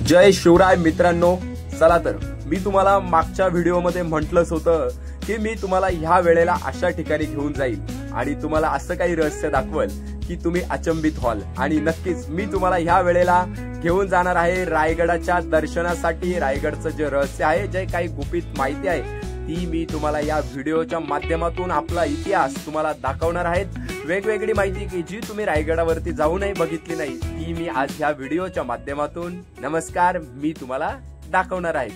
जय शिवराय मित्रांनो, चला तर मी तुम्हाला मागच्या व्हिडिओमध्ये म्हटलंच होतं की मी तुम्हाला ह्या वेळेला अशा ठिकाणी घेऊन जाईल आणि तुम्हाला असं काही रहस्य दाखवल की तुम्ही अचंबित व्हाल। आणि नक्कीच मी तुम्हाला ह्या वेळेला घेऊन जाणार आहे रायगडाच्या दर्शनासाठी। रायगडचं जे रहस्य आहे, जे काही गुपित माहिती आहे ती मी तुम्हाला या व्हिडिओच्या माध्यमातून आपला इतिहास तुम्हाला दाखवणार आहेत। वेगवेगळी माहिती की जी तुम्ही रायगडावरती जाऊनही बघितली नाही ती मी आज ह्या व्हिडिओच्या माध्यमातून नमस्कार मी तुम्हाला दाखवणार आहे।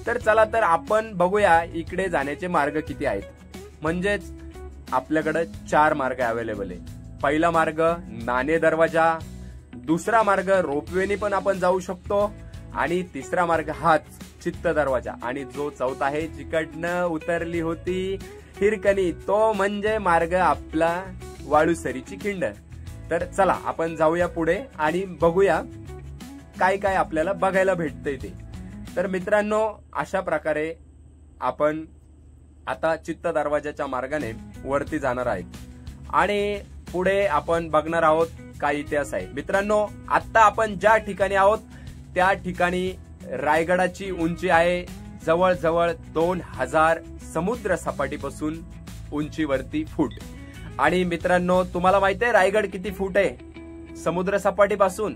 तर चला तर आपण बघूया इकडे जाण्याचे मार्ग किती आहेत। म्हणजेच आपल्याकडे 4 मार्ग अवेलेबल आहे। पहिला मार्ग नाणे दरवाजा, दुसरा मार्ग रोपवेने पण आपण जाऊ शकतो आणि तिसरा मार्ग हाच चित्त दरवाजा आणि जो चौथा आहे जिकडनं उतरली होती हिरकणी तो म्हणजे मार्ग आपला वाळूसरीची खिंड। तर चला आपण जाऊया पुढे आणि बघूया काय काय आपल्याला बघायला भेटतंय ते। तर मित्रांनो, अशा प्रकारे आपण आता चित्त दरवाजाच्या मार्गाने वरती जाणार आहेत आणि पुढे आपण बघणार आहोत काय इतिहास आहे। मित्रांनो, आता आपण ज्या ठिकाणी आहोत त्या ठिकाणी रायगडाची उंची आहे जवळजवळ 2000 समुद्र सपाटीपासून उंचीवरती फूट। आणि मित्रांनो, तुम्हाला माहिती आहे रायगड किती फूट आहे समुद्र सपाटीपासून?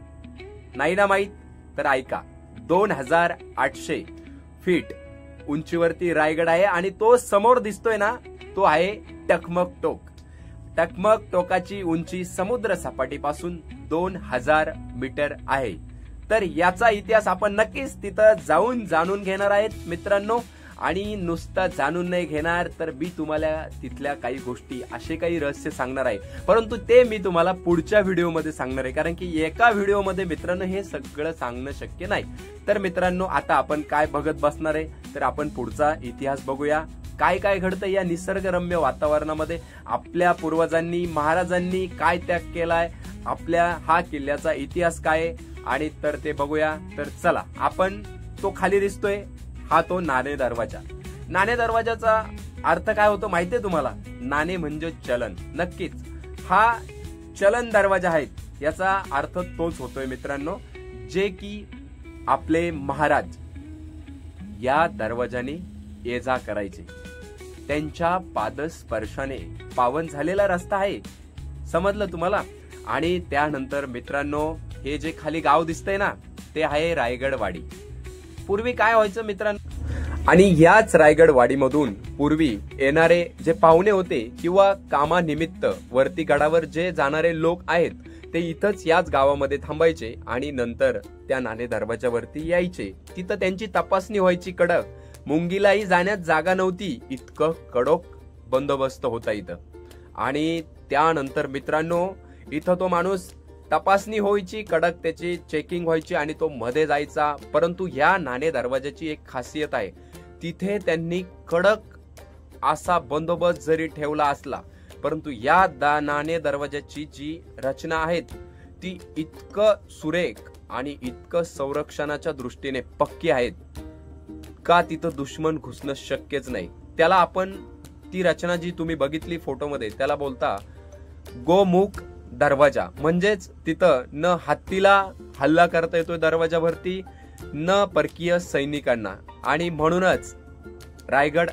नाही ना माहित? तर ऐका, 2800 फीट उंचीवरती रायगड आहे आणि तो समोर दिसतोय ना तो आहे टकमक टोक। टकमक टोकाची उंची समुद्र सपाटीपासून 2000 मीटर आहे। तर याचा इतिहास आपण नक्कीच तिथं जाऊन जाणून घेणार आहेत मित्रांनो। आणि नुसतं जाणून नाही घेणार तर मी तुम्हाला तिथल्या काही गोष्टी असे काही रहस्य सांगणार आहे, परंतु ते मी तुम्हाला पुढच्या व्हिडिओमध्ये सांगणार आहे, कारण की एका व्हिडिओमध्ये मित्रांनो हे सगळं सांगणं शक्य नाही। तर मित्रांनो, आता आपण काय बघत बसणार आहे तर आपण पुढचा इतिहास बघूया। काय काय घडतं या निसर्गरम्य वातावरणामध्ये, आपल्या पूर्वजांनी महाराजांनी काय त्याग केलाय, आपल्या हा किल्ल्याचा इतिहास काय आणि तर ते बघूया। तर चला, आपण तो खाली दिसतोय हा तो नाणे दरवाजा। नाणे दरवाजाचा अर्थ काय होतो माहितीये तुम्हाला? नाणे म्हणजे चलन। नक्कीच हा चलन दरवाजा आहे, याचा अर्थ तोच होतोय मित्रांनो, जे की आपले महाराज या दरवाजाने ये जा करायचे, त्यांच्या पादस्पर्शाने पावन झालेला रस्ता आहे, समजलं तुम्हाला? आणि त्यानंतर मित्रांनो, हे जे खाली गाव दिसतंय ना ते आहे रायगडवाडी। पूर्वी काय व्हायचं मित्रांनो, आणि याच रायगडवाडीमधून पूर्वी येणारे जे पाहुणे होते किंवा कामानिमित्त वरती गडावर जे जाणारे लोक आहेत ते इथंच याच गावामध्ये थांबायचे आणि नंतर त्या नाणे दरवाजावरती यायचे। तिथं त्यांची तपासणी व्हायची कडक, मुंगीलाही जाण्यात जागा नव्हती, इतकं कडक बंदोबस्त होता इथं। आणि त्यानंतर मित्रांनो, इथं तो माणूस तपासणी व्हायची कडक, त्याची चेकिंग व्हायची आणि तो मध्ये जायचा। परंतु या नाणे दरवाजाची एक खासियत आहे, तिथे त्यांनी कडक असा बंदोबस्त जरी ठेवला असला परंतु या नाणे दरवाजाची जी रचना आहे ती इतकं सुरेख आणि इतकं संरक्षणाच्या दृष्टीने पक्की आहेत का तिथं दुश्मन घुसणं शक्यच नाही। त्याला आपण ती रचना जी तुम्ही बघितली फोटोमध्ये त्याला बोलता गोमुख दरवाजा। म्हणजेच तिथं न हत्तीला हल्ला करता येतोय दरवाजावरती, न परकीय सैनिकांना, आणि म्हणूनच रायगड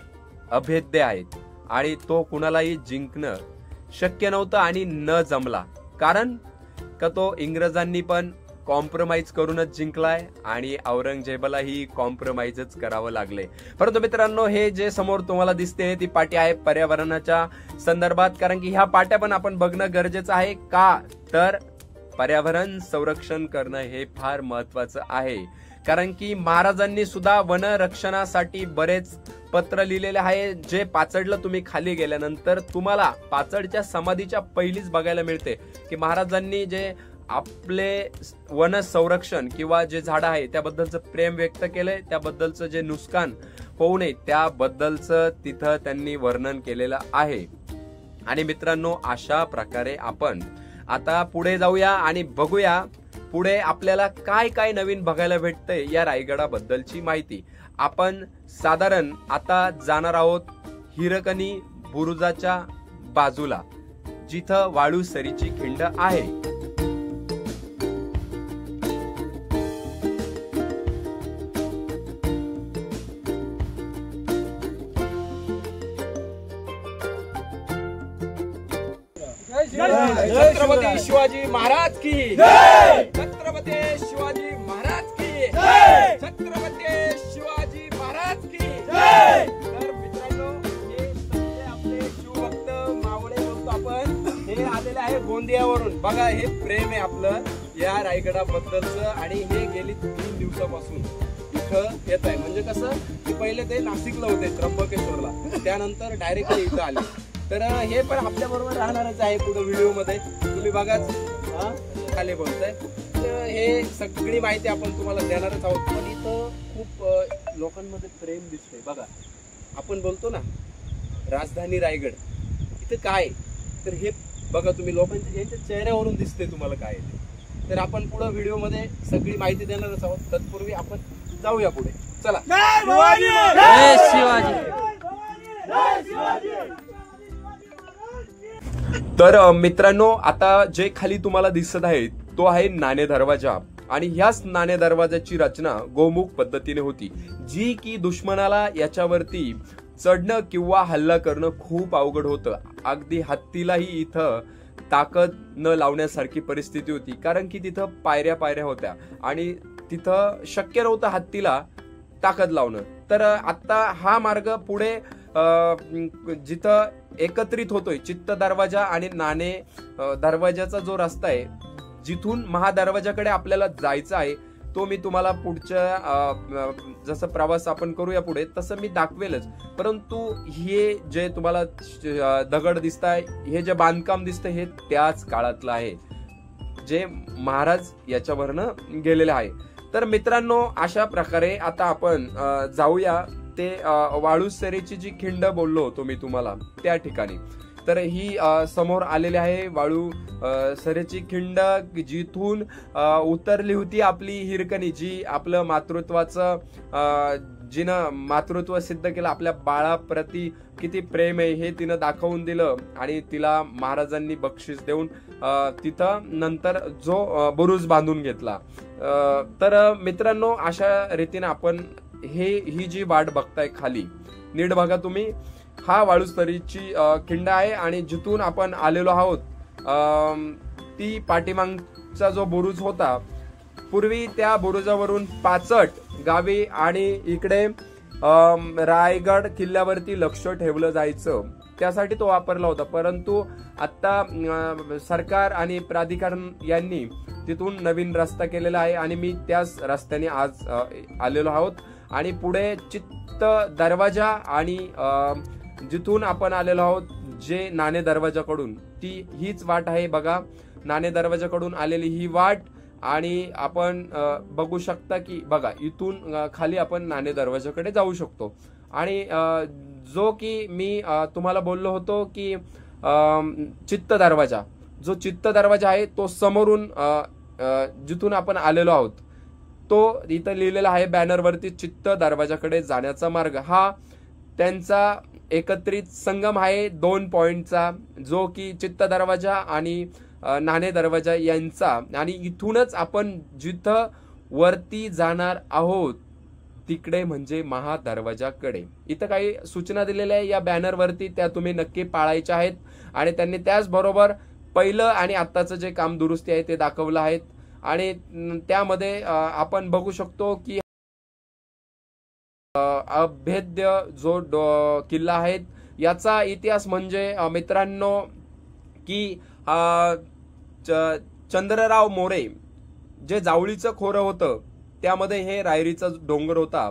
अभेद्य आहेत आणि तो कुणालाही जिंकणं शक्य नव्हतं आणि न जमला, कारण का तो इंग्रजांनी पण कॉम्प्रोमाइज करूनच जिंकलाय आणि औरंगजेबालाही कॉम्प्रोमाइजच करावं लागले। परंतु मित्रांनो, हे जे समोर तुम्हाला दिसते ती पाटी आहे पर्यावरणाच्या संदर्भात, कारण की ह्या पाट्या पण आपण बघणं गरजेचं आहे। का तर पर्यावरण संरक्षण करणं हे फार महत्वाचं आहे, कारण की महाराजांनी सुद्धा वनरक्षणासाठी बरेच पत्र लिहिलेले आहे, जे पाचडला तुम्ही खाली गेल्यानंतर तुम्हाला पाचडच्या समाधीच्या पहिलीच बघायला मिळते की महाराजांनी जे आपले वन संरक्षण किंवा जे झाड आहे त्याबद्दलचं प्रेम व्यक्त केलंय, त्याबद्दलचं जे नुकसान होऊ नये त्याबद्दलचं तिथं त्यांनी वर्णन केलेलं आहे। आणि मित्रांनो, अशा प्रकारे आपण आता पुढे जाऊया आणि बघूया पुढे आपल्याला काय काय नवीन बघायला भेटतंय या रायगडाबद्दलची माहिती। आपण साधारण आता जाणार आहोत हिरकणी बुरुजाच्या बाजूला, जिथं वाळूसरीची खिंड आहे। छत्रपती शिवाजी महाराज की जय, छत्रपती शिवाजी महाराज की जय, छत्रपती शिवाजी महाराज की जय। तर मित्रांनो, हे सगळे आपले शिवभक्त मावळे बोलतो आपण, हे आलेले आहे गोंदियावरून। बघा, हे प्रेम आहे आपलं या रायगडाबद्दलचं, आणि हे गेली 3 दिवसापासून इथं येत आहे। म्हणजे कसं की पहिले ते नाशिकला होते, त्र्यंबकेश्वरला, त्यानंतर डायरेक्टली इथं आले। तर हे पण आपल्या बरोबर राहणारच आहे पुढे व्हिडिओ मध्ये, तुम्ही बघाच खाली बोलताय। तर हे सगळी माहिती आपण तुम्हाला देणारच आहोत। पण इथं खूप लोकांमध्ये प्रेम दिसतंय बघा। आपण बोलतो ना राजधानी रायगड, इथं काय, तर हे बघा तुम्ही, लोकांच्या यांच्या चेहऱ्यावरून दिसते तुम्हाला काय ते। तर आपण पुढे व्हिडिओ मध्ये सगळी माहिती देणारच आहोत। तत्पूर्वी आपण जाऊया पुढे, चला। जय शिवाजी। तर मित्रांनो, आता जे खाली तुम्हाला दिसत आहे तो आहे नाणे दरवाजा, आणि ह्याच नाणे दरवाजाची रचना गोमुख पद्धतीने होती, जी की दुश्मनाला याच्यावरती चढणं किंवा हल्ला करणं खूप अवघड होतं। अगदी हत्तीलाही इथं ताकद न लावण्यासारखी परिस्थिती होती, कारण की तिथं पायऱ्या होत्या आणि तिथं शक्य नव्हतं हत्तीला ताकद लावणं। तर आता हा मार्ग पुढे जिथं एकत्रित होतोय चित्त दरवाजा आणि नाणे दरवाजाचा जो रस्ता आहे, जिथून महादरवाजाकडे आपल्याला जायचं आहे, तो मी तुम्हाला पुढच्या जसं प्रवास आपण करूया पुढे तसं मी दाखवेलच। परंतु हे जे तुम्हाला दगड दिसताय, हे जे बांधकाम दिसतंय, हे त्याच काळातलं आहे जे महाराज याच्यावरनं गेलेले आहे। तर मित्रांनो, अशा प्रकारे आता आपण जाऊया ते वाळूसरीची जी खिंड बोललो होतो मी तुम्हाला त्या ठिकाणी। तर ही समोर आलेली आहे वाळू सरेची खिंड, जिथून उतरली होती आपली हिरकणी, जी आपलं मातृत्वाचं जिनं मातृत्व सिद्ध केलं, आपल्या बाळाप्रती किती प्रेम आहे हे तिनं दाखवून दिलं, आणि तिला महाराजांनी बक्षीस देऊन तिथं नंतर जो बुरुज बांधून घेतला। तर मित्रांनो, अशा रीतीने आपण ही जी वाट बघताय खाली, नीट बघा तुम्ही, हा वाळूस्तरीची खिंड आहे, आणि जिथून आपण आलेलो आहोत ती पाठीमागचा जो बुरुज होता, पूर्वी त्या बुरुजावरून 65 गावी आणि इकडे रायगड किल्ल्यावरती लक्ष ठेवलं जायचं, त्यासाठी तो वापरला होता। परंतु आता सरकार आणि प्राधिकरण यांनी तिथून नवीन रस्ता केलेला आहे, आणि मी त्याच रस्त्याने आज आलेलो आहोत। आणि पुढे चित्त दरवाजा आणि जिथून आपण आलेलो आहोत जे नाणे दरवाजाकडून, हीच वाट आहे बघा, नाणे दरवाजाकडून आलेली ही वाट। आणि आपण बघू शकता की बघा, इथून खाली आपण नाणे दरवाजाकडे जाऊ शकतो। आणि जो की मी तुम्हाला बोललो होतो की चित्त दरवाजा, जो चित्त दरवाजा आहे तो समोरून जिथून आपण आलेलो आहोत, तो इथं लिहिलेला आहे बॅनरवरती, चित्त दरवाजाकडे जाण्याचा मार्ग। हा त्यांचा एकत्रित संगम आहे 2 पॉइंटचा, जो की चित्त दरवाजा आणि नाणे दरवाजा यांचा। आणि इथूनच आपण जिथं वरती जाणार आहोत तिकडे म्हणजे महादरवाजाकडे। इथं काही सूचना दिलेल्या आहे या बॅनरवरती, त्या तुम्ही नक्की पाळायच्या आहेत। आणि त्यांनी त्याचबरोबर पहिलं आणि आत्ताचं जे काम दुरुस्ती आहे ते दाखवलं आहेत, आणि त्यामध्ये आपण बघू शकतो की अभेद्य जो किल्ला आहे, याचा इतिहास म्हणजे मित्रांनो की चंद्रराव मोरे जे जावळीचं खोरं होतं त्यामध्ये हे रायरीचा डोंगर होता,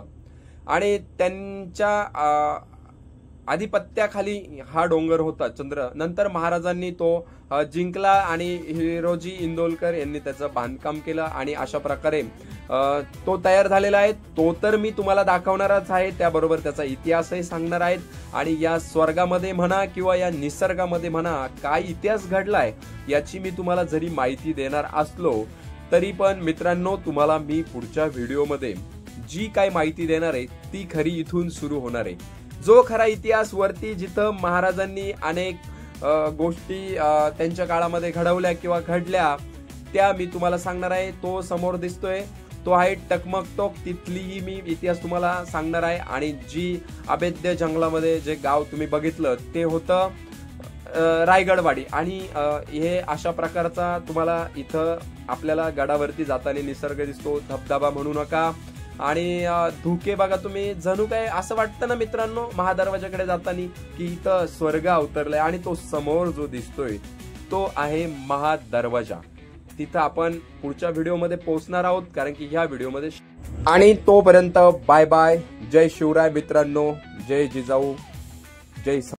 आणि त्यांच्या आधिपत्याखाली हा डोंगर होता नंतर महाराजांनी तो जिंकला, आणि हिरोजी इंदोलकर यांनी त्याचं बांधकाम केलं, आणि अशा प्रकारे तो तयार झालेला आहे। तो तर मी तुम्हाला दाखवणारच आहे, त्याबरोबर त्याचा इतिहासही सांगणार आहेत, आणि या स्वर्गामध्ये म्हणा किंवा या निसर्गामध्ये म्हणा काय इतिहास घडलाय याची मी तुम्हाला जरी माहिती देणार असलो तरी पण मित्रांनो, तुम्हाला मी पुढच्या व्हिडिओमध्ये जी काय माहिती देणार आहे ती खरी इथून सुरू होणार आहे। जो खरा इतिहास वरती जिथं महाराजांनी अनेक गोष्टी त्यांच्या काळामध्ये घडवल्या किंवा घडल्या त्या मी तुम्हाला सांगणार आहे। तो समोर दिसतोय तो आहे टकमकटोक, तिथलीही मी इतिहास तुम्हाला सांगणार आहे। आणि जी अभेद्य जंगलामध्ये जे गाव तुम्ही बघितलं ते होतं रायगडवाडी आणि हे अशा प्रकारचा तुम्हाला इथं आपल्याला गडावरती जाताना निसर्ग दिसतो. धबधबा म्हणू नका आणि धुके बघा तुम्ही, जणू काय असं वाटतं ना मित्रांनो महादरवाजाकडे जाताना की इथं स्वर्ग अवतरलाय. आणि तो समोर जो दिसतोय तो आहे महादरवाजा. तिथं आपण पुढच्या व्हिडिओमध्ये पोहोचणार आहोत कारण की ह्या व्हिडिओमध्ये. आणि तोपर्यंत बाय बाय. जय शिवराय मित्रांनो, जय जिजाऊ, जय